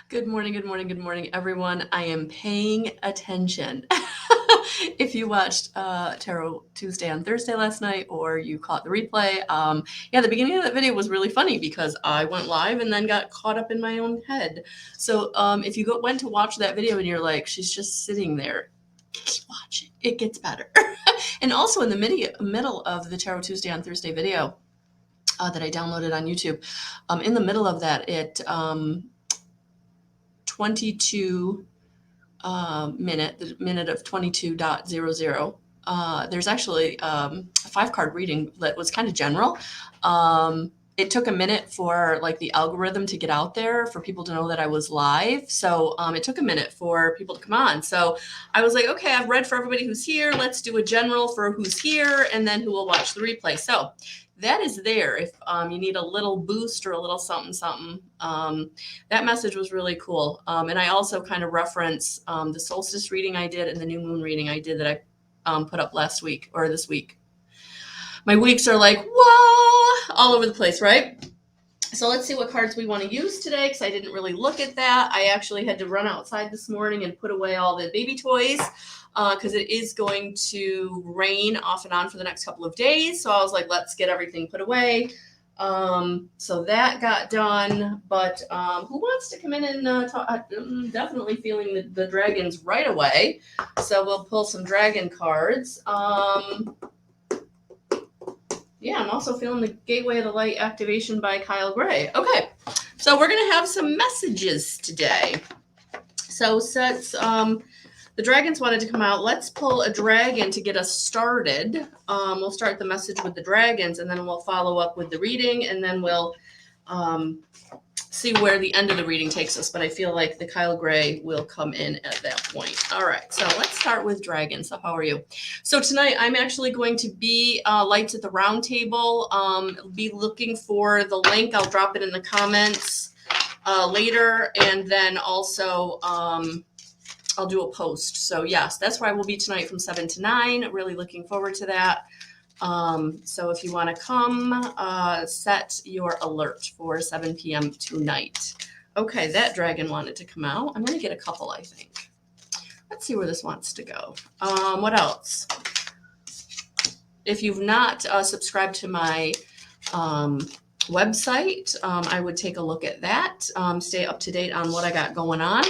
Good morning, good morning, good morning, everyone. I am paying attention. If you watched Tarot Tuesday on Thursday last night, or you caught the replay, yeah, the beginning of that video was really funny because I went live and then got caught up in my own head. So if you went to watch that video and you're like, she's just sitting there, keep watching. It gets better. And also in the middle of the Tarot Tuesday on Thursday video that I downloaded on YouTube, in the middle of that, it 22 the minute of 22.00. There's actually a 5-card reading that was kind of general. It took a minute for like the algorithm to get out there for people to know that I was live. So it took a minute for people to come on. So I was like, okay, I've read for everybody who's here. Let's do a general for who's here and then who will watch the replay. So that is there if you need a little boost or a little something, something. That message was really cool. And I also kind of reference the solstice reading I did and the new moon reading I did that I put up last week or this week. My weeks are like, whoa, all over the place, right? So let's see what cards we want to use today because I didn't really look at that. I actually had to run outside this morning and put away all the baby toys because it is going to rain off and on for the next couple of days. So I was like, let's get everything put away. So that got done, but who wants to come in and talk? I'm definitely feeling the dragons right away. So we'll pull some dragon cards. Yeah, I'm also feeling the Gateway of the Light activation by Kyle Gray. Okay, so we're going to have some messages today. So since the dragons wanted to come out, let's pull a dragon to get us started. We'll start the message with the dragons, and then we'll follow up with the reading, and then we'll see where the end of the reading takes us. But I feel like the Kyle Gray will come in at that point. All right, so let's start with dragons. So how are you? So tonight I'm actually going to be Lights at the Round Table. Be looking for the link. I'll drop it in the comments later, and then also I'll do a post. So yes, that's where I will be tonight from 7 to 9. Really looking forward to that. So if you want to come, set your alert for 7 p.m. tonight. Okay, that dragon wanted to come out. I'm going to get a couple, I think. Let's see where this wants to go. What else? If you've not subscribed to my website, I would take a look at that. Stay up to date on what I got going on.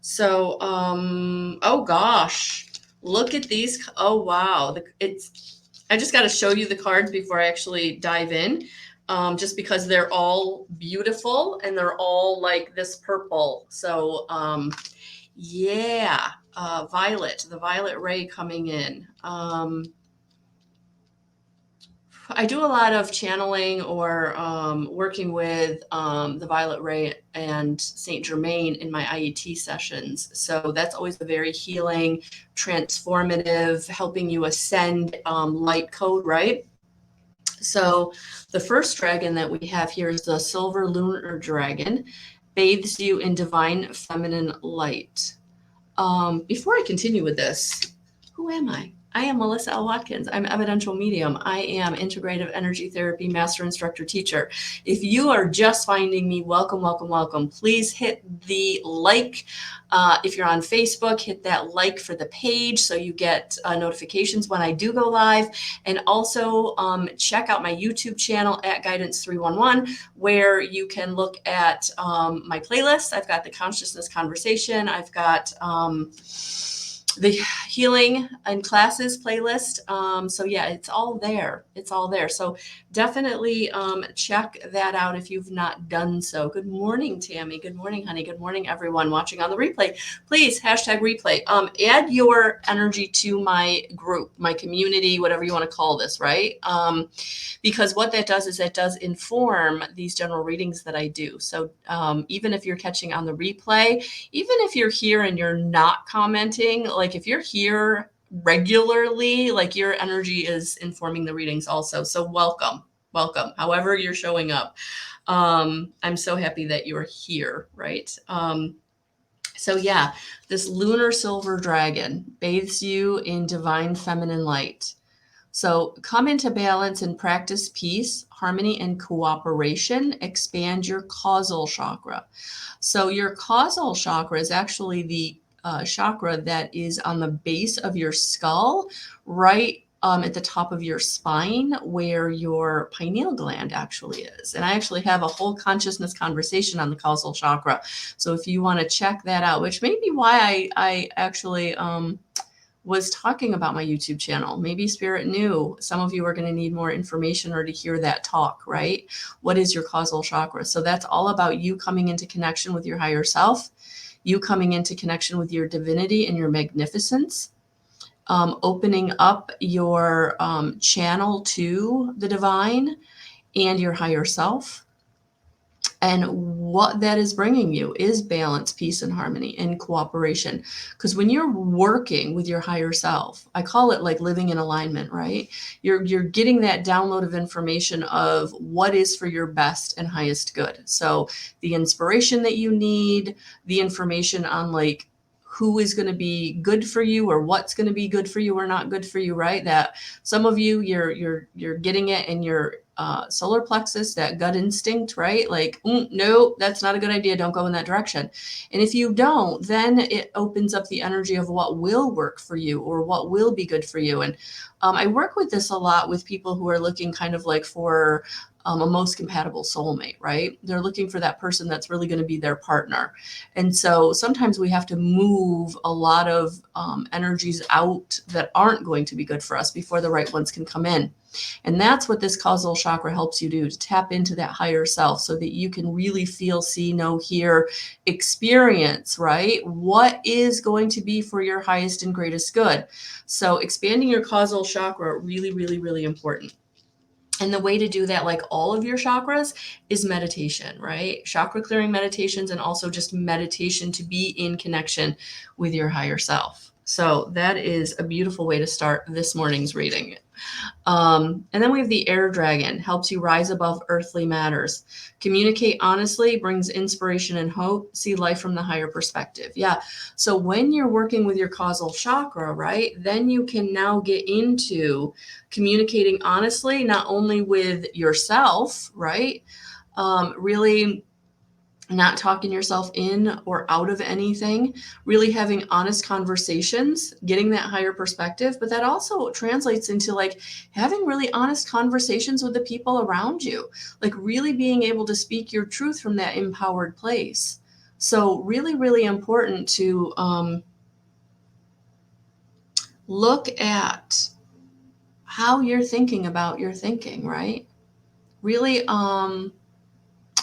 So, oh gosh, look at these. Oh, wow. I just got to show you the cards before I actually dive in, just because they're all beautiful and they're all like this purple. So, yeah, Violet, the Violet Ray coming in. I do a lot of channeling or working with the Violet Ray and Saint Germain in my IET sessions. So that's always a very healing, transformative, helping you ascend light code, right? So the first dragon that we have here is the Silver Lunar Dragon, bathes you in divine feminine light. Before I continue with this, who am I? I am Melissa L. Watkins. I'm evidential medium. I am integrative energy therapy master instructor teacher. If you are just finding me, welcome, welcome, welcome. Please hit the like. If you're on Facebook, hit that like for the page so you get notifications when I do go live. And also check out my YouTube channel at Guidance 311, where you can look at my playlist. I've got the Consciousness Conversation. I've got the Healing and Classes playlist. So yeah, it's all there. It's all there. So definitely check that out if you've not done so. Good morning, Tammy. Good morning, honey. Good morning, everyone watching on the replay. Please, hashtag replay. Add your energy to my group, my community, whatever you want to call this, right? Because what that does is it does inform these general readings that I do. So even if you're catching on the replay, even if you're here and you're not commenting, like if you're here regularly, like your energy is informing the readings also. So welcome, however you're showing up. I'm so happy that you're here, right? So yeah, this lunar silver dragon bathes you in divine feminine light. So come into balance and practice peace, harmony, and cooperation. Expand your causal chakra. So your causal chakra is actually the chakra that is on the base of your skull, right at the top of your spine, where your pineal gland actually is. And I actually have a whole consciousness conversation on the causal chakra. So if you want to check that out, which may be why I actually was talking about my YouTube channel. Maybe Spirit knew some of you are going to need more information or to hear that talk, right? What is your causal chakra? So that's all about you coming into connection with your higher self, you coming into connection with your divinity and your magnificence, opening up your channel to the divine and your higher self. And what that is bringing you is balance, peace, and harmony and cooperation. Because when you're working with your higher self, I call it like living in alignment, right? You're getting that download of information of what is for your best and highest good. So the inspiration that you need, the information on like who is going to be good for you or what's going to be good for you or not good for you, right? That some of you you're getting it in your solar plexus, that gut instinct, right? Like, no, that's not a good idea. Don't go in that direction. And if you don't, then it opens up the energy of what will work for you or what will be good for you. And I work with this a lot with people who are looking kind of like for a most compatible soulmate, right? They're looking for that person that's really going to be their partner. And so sometimes we have to move a lot of energies out that aren't going to be good for us before the right ones can come in. And that's what this causal chakra helps you do, to tap into that higher self so that you can really feel, see, know, hear, experience, right? What is going to be for your highest and greatest good. So expanding your causal chakra, really, really, really important. And the way to do that, like all of your chakras, is meditation, right? Chakra clearing meditations and also just meditation to be in connection with your higher self. So that is a beautiful way to start this morning's reading. And then we have the air dragon, helps you rise above earthly matters. Communicate honestly, brings inspiration and hope. See life from the higher perspective. Yeah. So when you're working with your causal chakra, right, then you can now get into communicating honestly, not only with yourself, right, really not talking yourself in or out of anything, really having honest conversations, getting that higher perspective. But that also translates into like having really honest conversations with the people around you, like really being able to speak your truth from that empowered place. So really, really important to look at how you're thinking about your thinking, right? Really,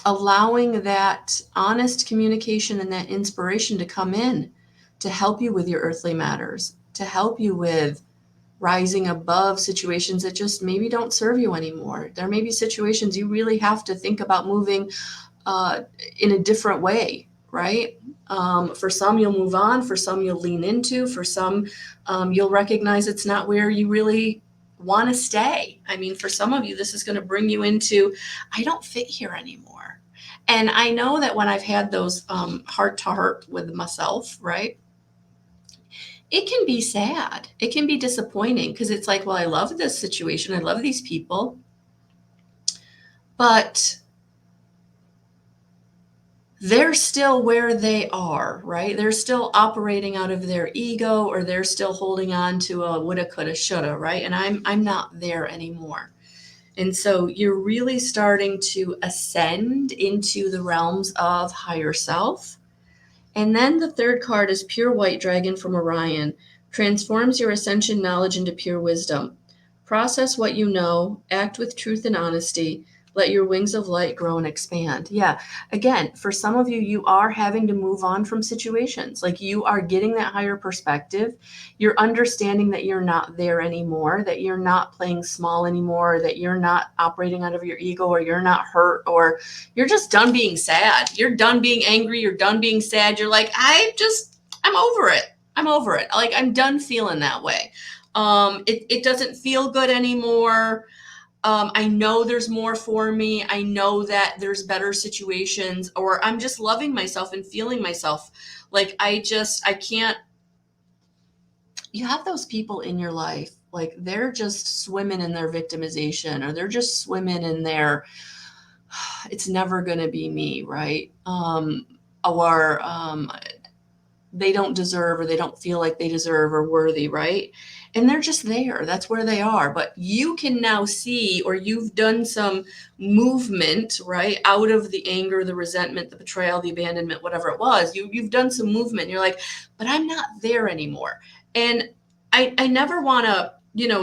allowing that honest communication and that inspiration to come in to help you with your earthly matters, to help you with rising above situations that just maybe don't serve you anymore. There may be situations you really have to think about moving in a different way, right? For some, you'll move on. For some, you'll lean into. For some, you'll recognize it's not where you really want to stay. I mean, for some of you, this is going to bring you into, I don't fit here anymore. And I know that when I've had those heart to heart with myself, right, it can be sad. It can be disappointing because it's like, well, I love this situation. I love these people. But they're still where they are, right? They're still operating out of their ego, or they're still holding on to a woulda, coulda, shoulda, right? And I'm not there anymore. And so you're really starting to ascend into the realms of higher self. And then the third card is Pure White Dragon from Orion. Transforms your ascension knowledge into pure wisdom. Process what you know, act with truth and honesty. Let your wings of light grow and expand. Yeah. Again, for some of you, you are having to move on from situations. Like you are getting that higher perspective. You're understanding that you're not there anymore, that you're not playing small anymore, that you're not operating out of your ego, or you're not hurt, or you're just done being sad. You're done being angry. You're done being sad. You're like, I'm over it. I'm over it. Like I'm done feeling that way. It doesn't feel good anymore. I know there's more for me. I know that there's better situations, or I'm just loving myself and feeling myself. Like I can't, you have those people in your life Like they're just swimming in their victimization, or they're just swimming in their, it's never going to be me, right? Or they don't deserve, or they don't feel like they deserve or worthy, right? And they're just there. That's where they are. But you can now see, or you've done some movement, right, out of the anger, the resentment, the betrayal, the abandonment, whatever it was. You've done some movement. And you're like, but I'm not there anymore. And I never want to,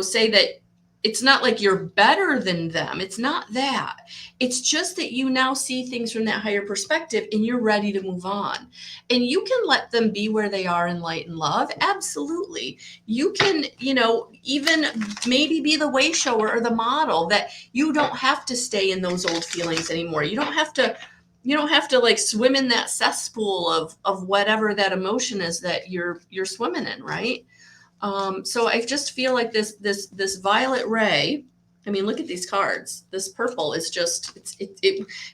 say that it's not like you're better than them. It's not that. It's just that you now see things from that higher perspective and you're ready to move on. And you can let them be where they are in light and love. Absolutely. You can, even maybe be the way shower or the model that you don't have to stay in those old feelings anymore. You don't have to like swim in that cesspool of whatever that emotion is that you're swimming in, right? So I just feel like this violet ray. I mean, look at these cards. This purple is just, as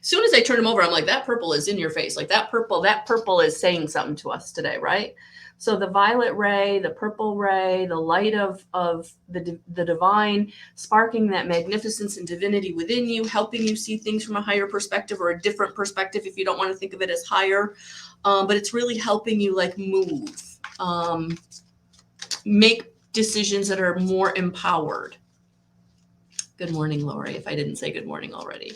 soon as I turn them over, I'm like, that purple is in your face. Like that purple is saying something to us today, right? So the violet ray, the purple ray, the light of the divine, sparking that magnificence and divinity within you, helping you see things from a higher perspective or a different perspective if you don't want to think of it as higher. But it's really helping you like move, make decisions that are more empowered. Good morning, Lori, if I didn't say good morning already.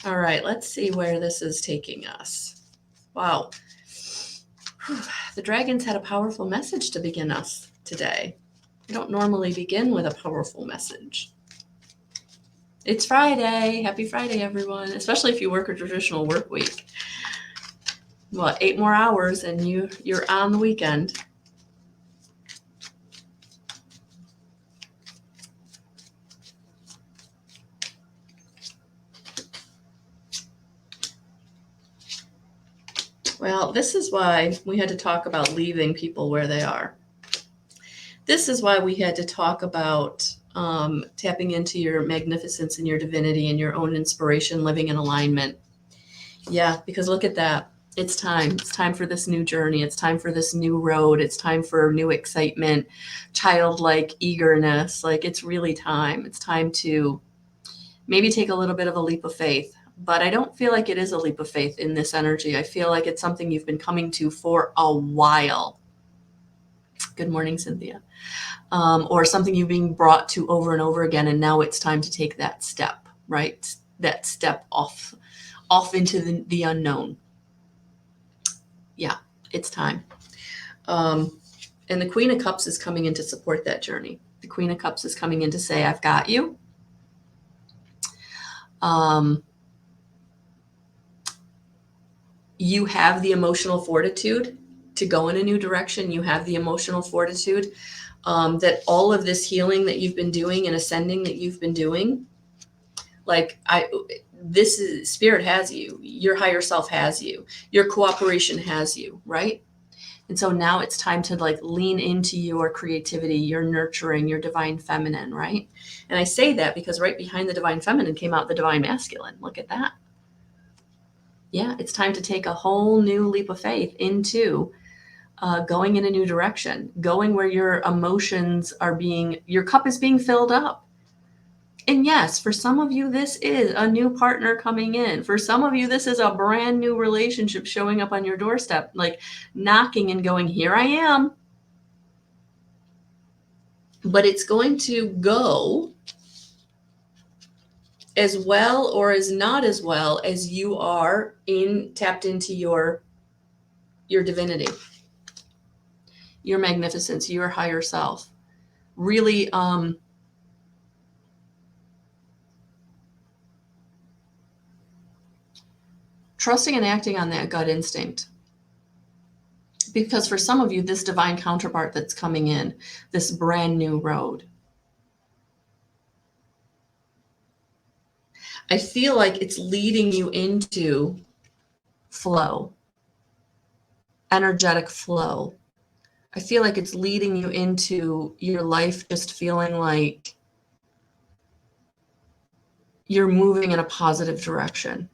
All right, let's see where this is taking us. Wow. Whew. The dragons had a powerful message to begin us today. I don't normally begin with a powerful message. It's Friday. Happy Friday, everyone, especially if you work a traditional work week. What, 8 more hours and you're on the weekend. Well, this is why we had to talk about leaving people where they are. This is why we had to talk about tapping into your magnificence and your divinity and your own inspiration, living in alignment. Yeah, because look at that. It's time. It's time for this new journey. It's time for this new road. It's time for new excitement, childlike eagerness. Like it's really time. It's time to maybe take a little bit of a leap of faith. But I don't feel like it is a leap of faith in this energy. I feel like it's something you've been coming to for a while. Good morning, Cynthia. Or something you've been brought to over and over again, and now it's time to take that step, right? That step off into the unknown. Yeah, it's time. And the Queen of Cups is coming in to support that journey. The Queen of Cups is coming in to say, I've got you. You have the emotional fortitude to go in a new direction. You have the emotional fortitude that all of this healing that you've been doing and ascending that you've been doing, this is, Spirit has you, your higher self has you, your cooperation has you, right? And so now it's time to like lean into your creativity, your nurturing, your divine feminine, right? And I say that because right behind the divine feminine came out the divine masculine. Look at that. Yeah, it's time to take a whole new leap of faith into going in a new direction, going where your emotions are your cup is being filled up. And yes, for some of you, this is a new partner coming in. For some of you, this is a brand new relationship showing up on your doorstep, like knocking and going, here I am. But it's going to go as well or as not as well as you are tapped into your divinity, your magnificence, your higher self. Really, trusting and acting on that gut instinct. Because for some of you, this divine counterpart that's coming in, this brand new road, I feel like it's leading you into flow, energetic flow. I feel like it's leading you into your life just feeling like you're moving in a positive direction.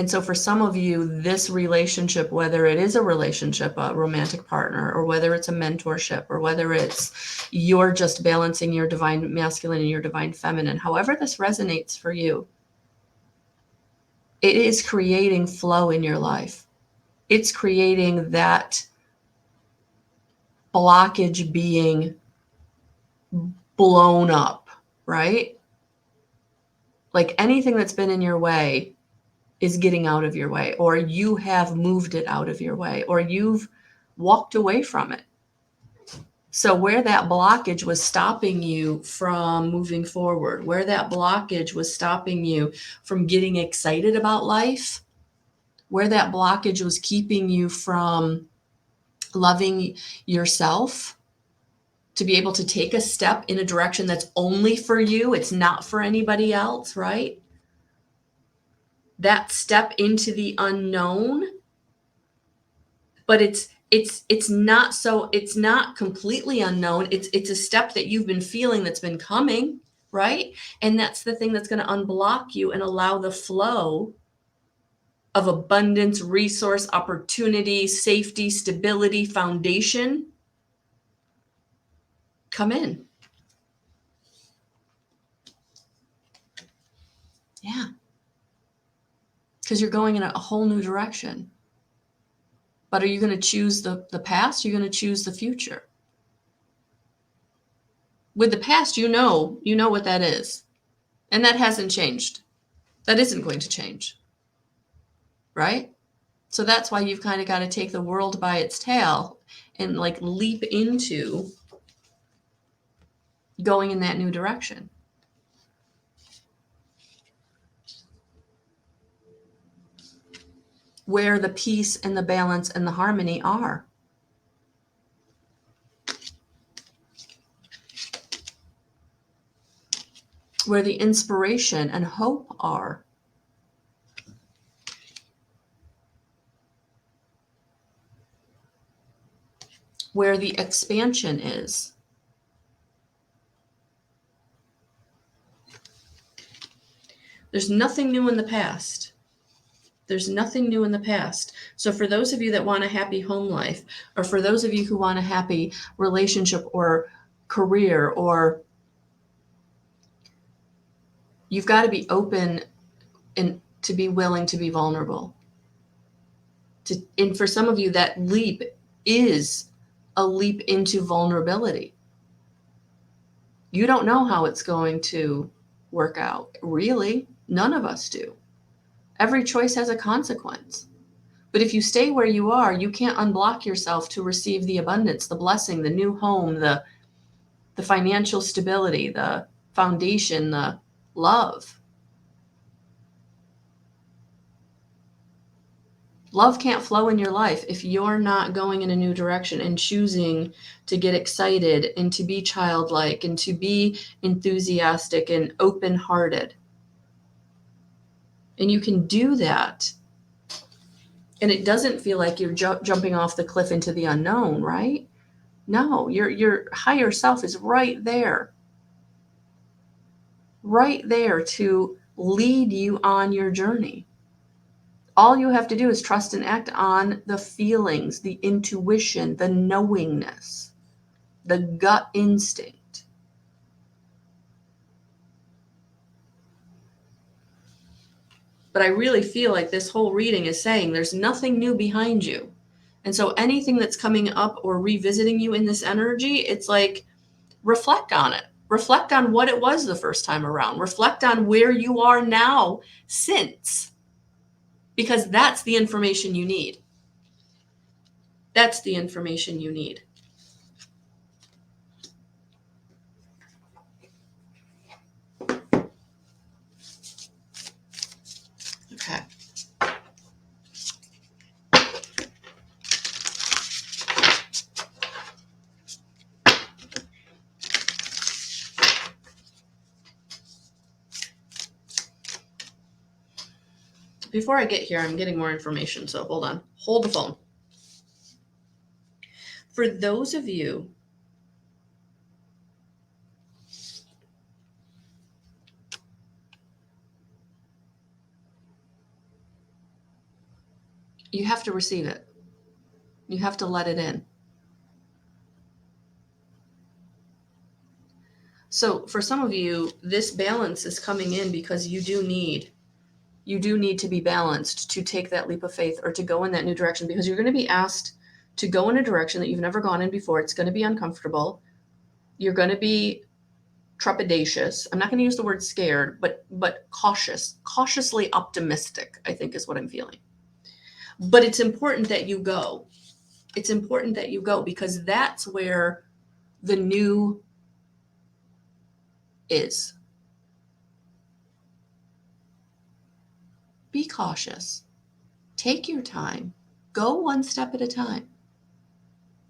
And so for some of you, this relationship, whether it is a relationship, a romantic partner, or whether it's a mentorship, or whether it's you're just balancing your divine masculine and your divine feminine, however this resonates for you, it is creating flow in your life. It's creating that blockage being blown up, right? Like anything that's been in your way is getting out of your way, or you have moved it out of your way, or you've walked away from it. So where that blockage was stopping you from moving forward, where that blockage was stopping you from getting excited about life, where that blockage was keeping you from loving yourself, to be able to take a step in a direction that's only for you, it's not for anybody else, right? That step into the unknown, but it's not completely unknown. It's a step that you've been feeling that's been coming, right? And that's the thing that's going to unblock you and allow the flow of abundance, resource, opportunity, safety, stability, foundation come in. Yeah. Because you're going in a whole new direction. But are you going to choose the past? Or are you going to choose the future? With the past, you know what that is. And that hasn't changed. That isn't going to change. Right? So that's why you've kind of got to take the world by its tail and like leap into going in that new direction. Where the peace and the balance and the harmony are. Where the inspiration and hope are. Where the expansion is. There's nothing new in the past. There's nothing new in the past. So for those of you that want a happy home life, or for those of you who want a happy relationship or career, or you've got to be open and to be willing to be vulnerable. And for some of you, that leap is a leap into vulnerability. You don't know how it's going to work out. Really, none of us do. Every choice has a consequence. But if you stay where you are, you can't unblock yourself to receive the abundance, the blessing, the new home, the financial stability, the foundation, the love. Love can't flow in your life if you're not going in a new direction and choosing to get excited and to be childlike and to be enthusiastic and open-hearted. And you can do that. And it doesn't feel like you're jumping off the cliff into the unknown, right? No, your higher self is right there to lead you on your journey. All you have to do is trust and act on the feelings, the intuition, the knowingness, the gut instinct. But I really feel like this whole reading is saying there's nothing new behind you. And so anything that's coming up or revisiting you in this energy, it's like, reflect on it. Reflect on what it was the first time around. Reflect on where you are now since. Because that's the information you need. That's the information you need. Okay. Before I get here, I'm getting more information, so hold on. Hold the phone. For those of you You have to receive it. You have to let it in. So for some of you, this balance is coming in because you do need to be balanced to take that leap of faith or to go in that new direction, because you're going to be asked to go in a direction that you've never gone in before. It's going to be uncomfortable. You're going to be trepidatious. I'm not going to use the word scared, but cautiously optimistic, I think is what I'm feeling. But it's important that you go. It's important that you go, because that's where the new is. Be cautious. Take your time. Go one step at a time.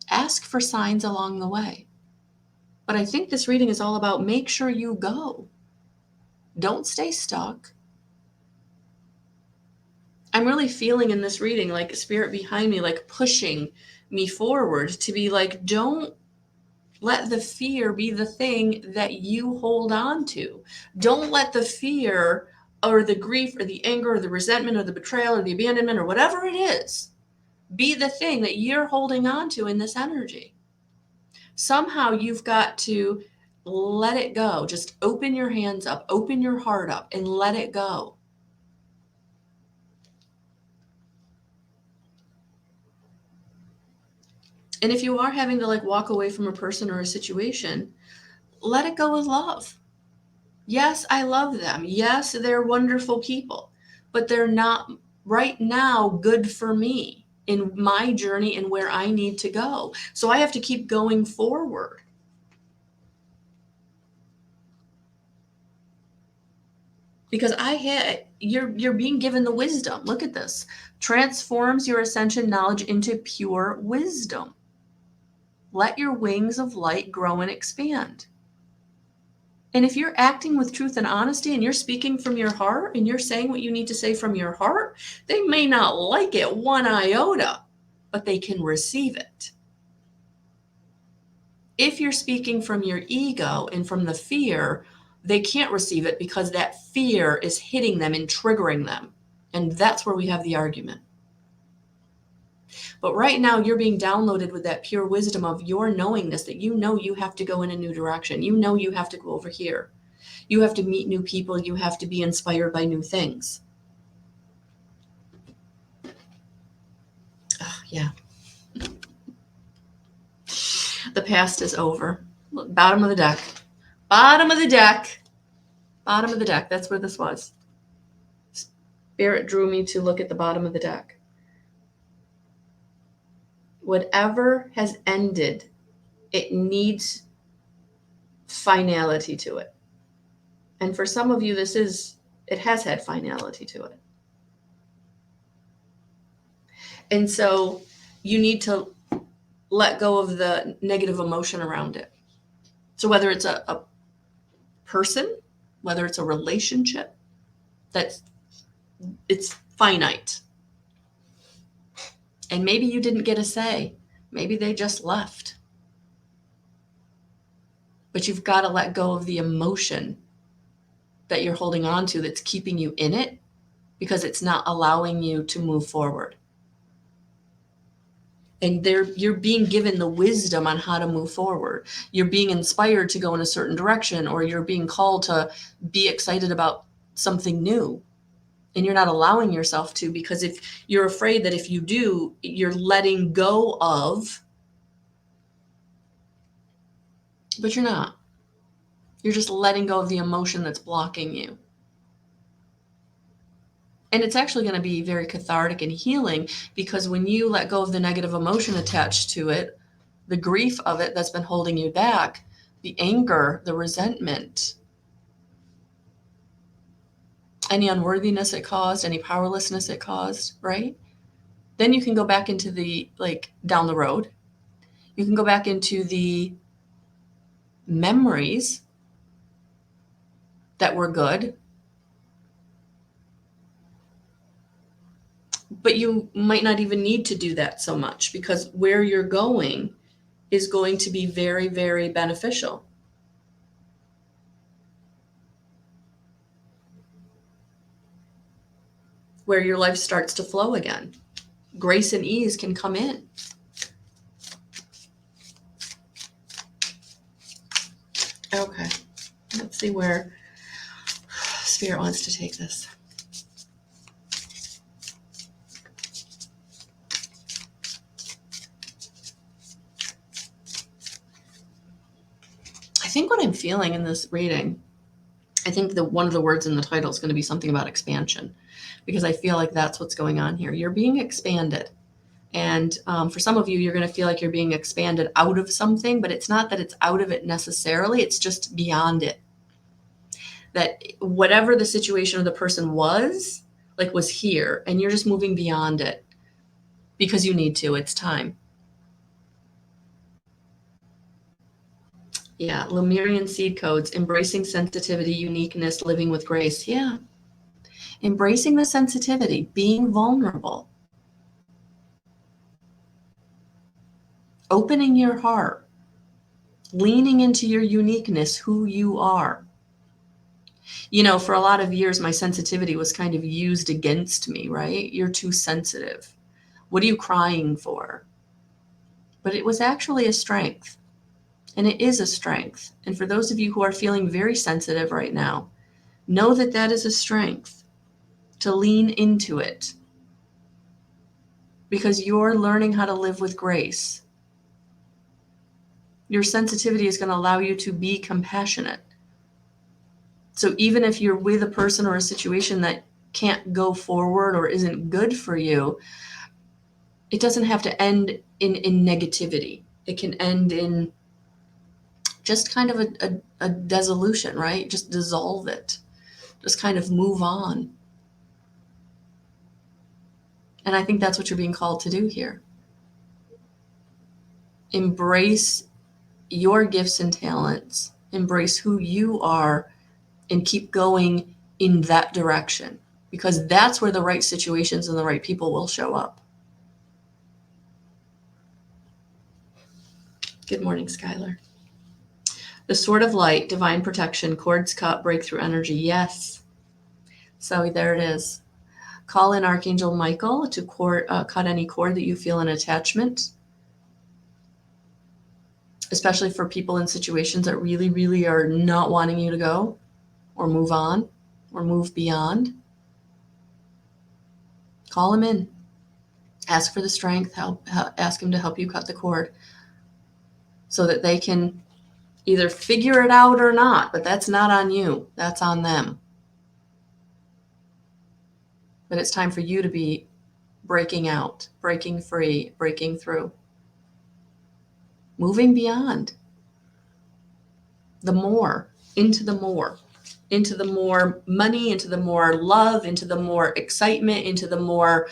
Ask for signs along the way. But I think this reading is all about make sure you go. Don't stay stuck. I'm really feeling in this reading like spirit behind me, like pushing me forward to be like, don't let the fear be the thing that you hold on to. Don't let the fear or the grief or the anger or the resentment or the betrayal or the abandonment or whatever it is be the thing that you're holding on to in this energy. Somehow you've got to let it go. Just open your hands up, open your heart up, and let it go. And if you are having to like walk away from a person or a situation, let it go with love. Yes, I love them. Yes, they're wonderful people, but they're not right now good for me in my journey and where I need to go. So I have to keep going forward. Because you're being given the wisdom. Look at this. Transforms your ascension knowledge into pure wisdom. Let your wings of light grow and expand. And if you're acting with truth and honesty and you're speaking from your heart and you're saying what you need to say from your heart, they may not like it one iota, but they can receive it. If you're speaking from your ego and from the fear, they can't receive it because that fear is hitting them and triggering them. And that's where we have the argument. But right now, you're being downloaded with that pure wisdom of your knowingness that you know you have to go in a new direction. You know you have to go over here. You have to meet new people. You have to be inspired by new things. Oh, yeah. The past is over. Bottom of the deck. Bottom of the deck. Bottom of the deck. That's where this was. Spirit drew me to look at the bottom of the deck. Whatever has ended, it needs finality to it. And for some of you, it has had finality to it. And so you need to let go of the negative emotion around it. So whether it's a person, whether it's a relationship, it's finite. And maybe you didn't get a say. Maybe they just left. But you've got to let go of the emotion that you're holding on to that's keeping you in it, because it's not allowing you to move forward. And you're being given the wisdom on how to move forward. You're being inspired to go in a certain direction, or you're being called to be excited about something new. And you're not allowing yourself to, because if you're afraid that if you do, you're letting go of, but you're not. You're just letting go of the emotion that's blocking you. And it's actually going to be very cathartic and healing, because when you let go of the negative emotion attached to it, the grief of it that's been holding you back, the anger, the resentment, any unworthiness it caused, any powerlessness it caused, right? Then you can go back into down the road. You can go back into the memories that were good, but you might not even need to do that so much, because where you're going is going to be very, very beneficial. Where your life starts to flow again. grace and ease can come in. Okay, let's see where Spirit wants to take this. I think what I'm feeling in this reading, I think that one of the words in the title is going to be something about expansion, because I feel like that's what's going on here. You're being expanded. And for some of you, you're going to feel like you're being expanded out of something, but it's not that it's out of it necessarily. It's just beyond it. That whatever the situation of the person was here, and you're just moving beyond it because you need to. It's time. Yeah, Lemurian seed codes, embracing sensitivity, uniqueness, living with grace. Yeah. Embracing the sensitivity, being vulnerable. Opening your heart, leaning into your uniqueness, who you are. You know, for a lot of years, my sensitivity was kind of used against me, right? You're too sensitive. What are you crying for? But it was actually a strength, and it is a strength. And for those of you who are feeling very sensitive right now, know that that is a strength, to lean into it, because you're learning how to live with grace. Your sensitivity is going to allow you to be compassionate. So even if you're with a person or a situation that can't go forward or isn't good for you, it doesn't have to end in negativity. It can end in just kind of a dissolution, right? Just dissolve it. Just kind of move on. And I think that's what you're being called to do here. Embrace your gifts and talents. Embrace who you are and keep going in that direction, because that's where the right situations and the right people will show up. Good morning, Skylar. The sword of light, divine protection, cords cut, breakthrough energy. Yes. So there it is. Call in Archangel Michael to cut any cord that you feel an attachment, especially for people in situations that really, really are not wanting you to go or move on or move beyond. Call him in. Ask for the strength. Ask him to help you cut the cord so that they can either figure it out or not. But that's not on you. That's on them. But it's time for you to be breaking out, breaking free, breaking through, moving beyond the more, into the more money, into the more love, into the more excitement, into the more.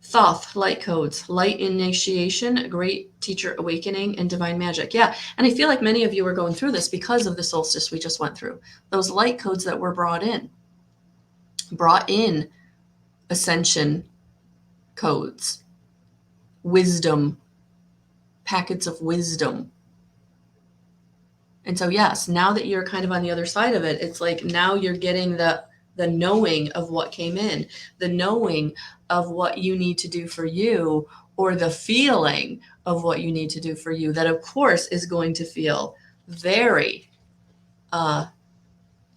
Thoth, light codes, light initiation, great teacher awakening, and divine magic. Yeah, and I feel like many of you are going through this because of the solstice we just went through. Those light codes that were brought in ascension codes, wisdom, packets of wisdom. And so, yes, now that you're kind of on the other side of it, it's like now you're getting the knowing of what came in, the knowing of what you need to do for you, or the feeling of what you need to do for you. That, of course, is going to feel very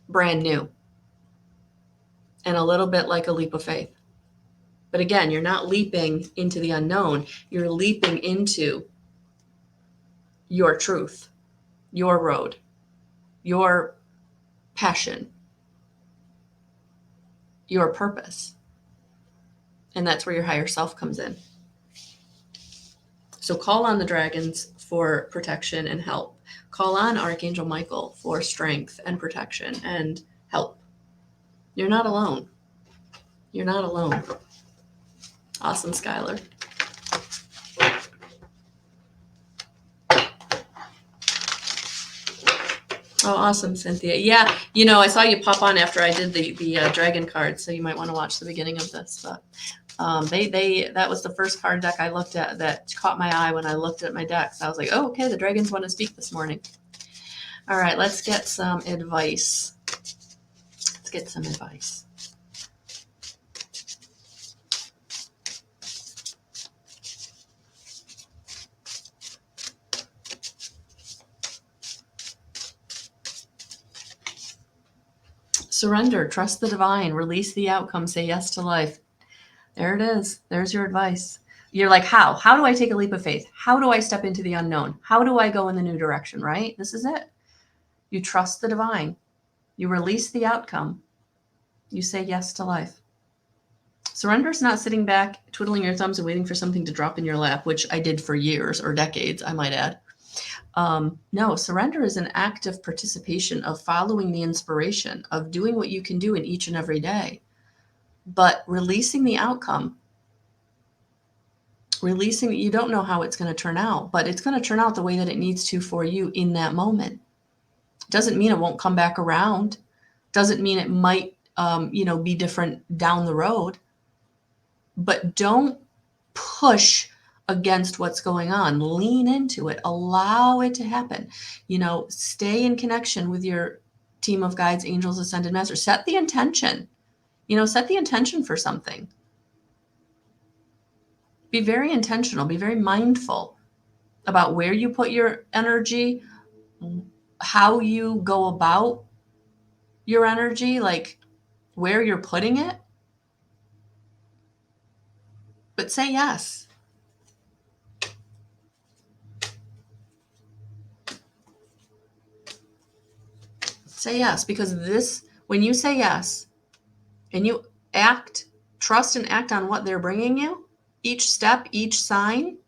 brand new and a little bit like a leap of faith. But again, you're not leaping into the unknown. You're leaping into your truth, your road, your passion, your purpose. And that's where your higher self comes in. So call on the dragons for protection and help. Call on Archangel Michael for strength and protection and help. You're not alone. You're not alone. Awesome, Skylar. Oh, awesome, Cynthia. Yeah, you know, I saw you pop on after I did the dragon cards, so you might want to watch the beginning of this. But that was the first card deck I looked at that caught my eye when I looked at my decks. I was like, oh, okay, the dragons want to speak this morning. All right, let's get some advice Let's get some advice. Surrender, trust the divine, release the outcome, say yes to life. There it is. There's your advice. You're like, how? How do I take a leap of faith? How do I step into the unknown? How do I go in the new direction, right? This is it. You trust the divine. You release the outcome. You say yes to life. Surrender is not sitting back, twiddling your thumbs and waiting for something to drop in your lap, which I did for years or decades, I might add. No, surrender is an active participation of following the inspiration, of doing what you can do in each and every day, but releasing the outcome, releasing that you don't know how it's going to turn out, but it's going to turn out the way that it needs to for you in that moment. Doesn't mean it won't come back around. Doesn't mean it might, be different down the road, but don't push against what's going on. Lean into it. Allow it to happen. Stay in connection with your team of guides, angels, ascended masters. Set the intention. Set the intention for something. Be very intentional. Be very mindful about where you put your energy, how you go about your energy, like where you're putting it. But say yes. Say yes, because when you say yes and you trust and act on what they're bringing you, each step, each sign,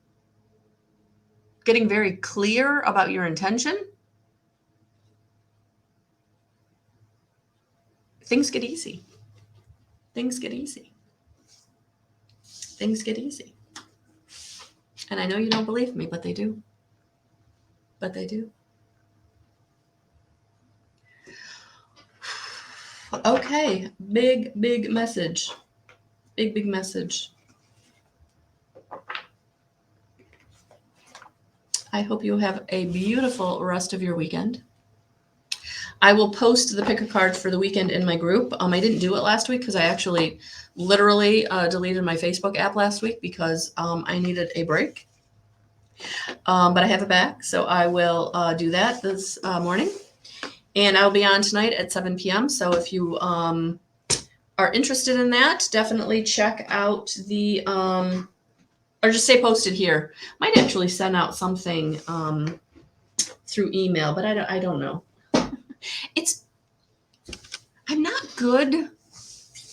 getting very clear about your intention, things get easy. Things get easy. Things get easy. And I know you don't believe me, but they do. But they do. Okay, big message. Big message. I hope you have a beautiful rest of your weekend. I will post the pick a card for the weekend in my group. I didn't do it last week because I actually literally deleted my Facebook app last week because I needed a break. But I have it back, so I will do that this morning. And I'll be on tonight at 7 p.m. So if you are interested in that, definitely check out the, or just say posted here. Might actually send out something through email, but I don't know. I'm not good.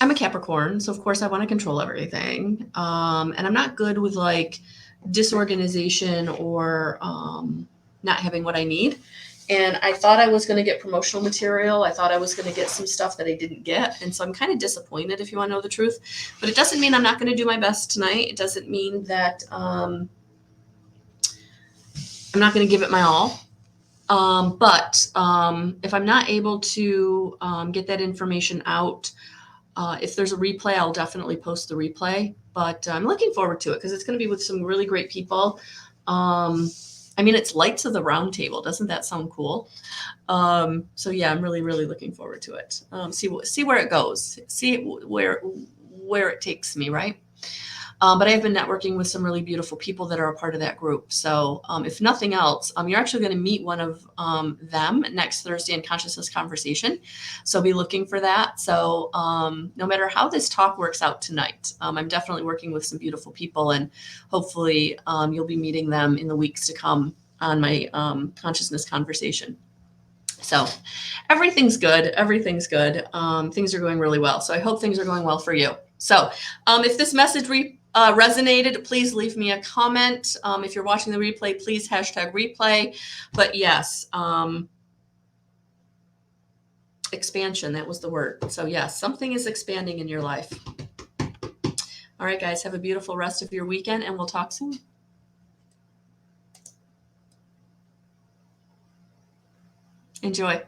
I'm a Capricorn, so of course I want to control everything. And I'm not good with like disorganization or not having what I need. And I thought I was going to get promotional material. I thought I was going to get some stuff that I didn't get. And so I'm kind of disappointed, if you want to know the truth. But it doesn't mean I'm not going to do my best tonight. It doesn't mean that I'm not going to give it my all. But if I'm not able to get that information out, if there's a replay, I'll definitely post the replay. But I'm looking forward to it because it's going to be with some really great people. It's Lights of the Round Table. Doesn't that sound cool? So yeah, I'm really looking forward to it. See where it goes. See where it takes me, right? But I've been networking with some really beautiful people that are a part of that group. So if nothing else, you're actually going to meet one of them next Thursday in Consciousness Conversation. So be looking for that. So no matter how this talk works out tonight, I'm definitely working with some beautiful people, and hopefully you'll be meeting them in the weeks to come on my Consciousness Conversation. So everything's good. Everything's good. Things are going really well. So I hope things are going well for you. So if this message resonated, please leave me a comment. If you're watching the replay, please hashtag replay. But yes, expansion, that was the word. So yes, something is expanding in your life. All right, guys, have a beautiful rest of your weekend, and we'll talk soon. Enjoy.